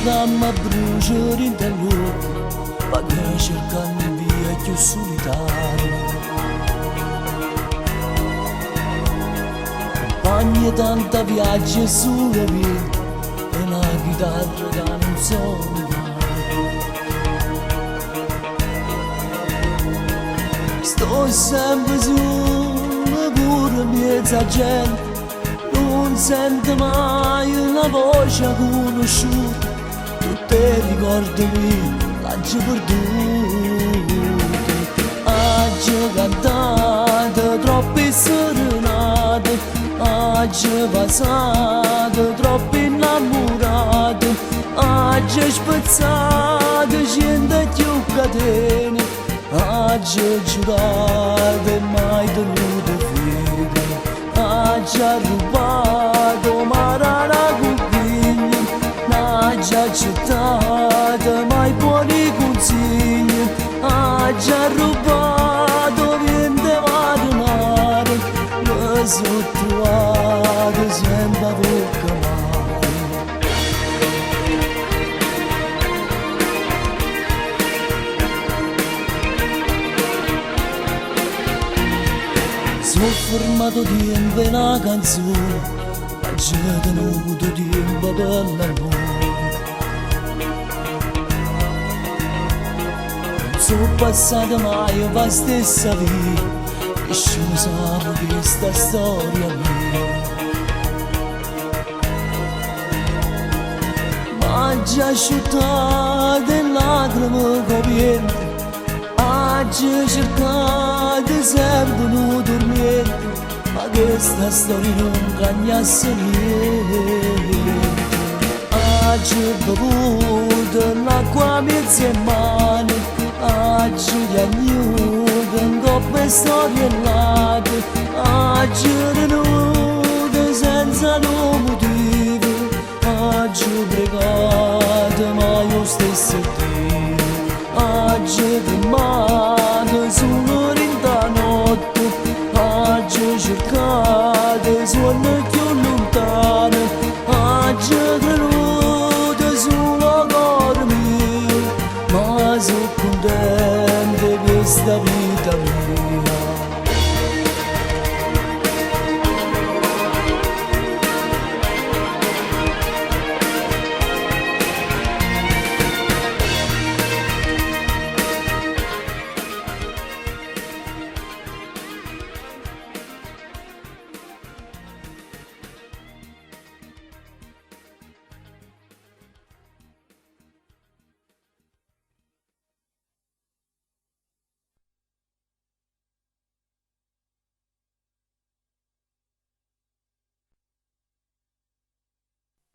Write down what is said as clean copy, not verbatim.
gamma bruciare in tello, pagare cercando via più solitario. Compagni tanta viaggi e sulle vie, e la chitarra che non so. Sto sempre solo pure mezza gente, non sento mai una voce conosciuta, tutte ricordami l'aggi perduto. Aggi cantate troppe serenate, aggi passate troppe innamorate, aggi spezzate gente più catene, aggi giurate e mai tenuto fede, aggi rubato marana cucchiglia, aggi accettato mai buoni consigli, aggi rubato niente marinare, mi sono trovato sempre a bocca mare. Sono fermato tempo in una canzone, oggi ho tenuto tempo per l'amore. Non sono passata mai per la stessa via, nessuno sa questa storia mia. Ma oggi asciuttate lacrime copiente, oggi cercate sempre non dormire, ma questa storia non cagnasse niente. Oggi bevuto l'acqua mezza in mano, oggi gli agnuti in coppe storiellate, oggi tenuto senza no motivo, oggi pregate ma io stesso Dio, oggi firmate solo in da notte, oggi cercate suono più lontano, oggi tenuto solo cuore mio, ma sono contento di questa vita.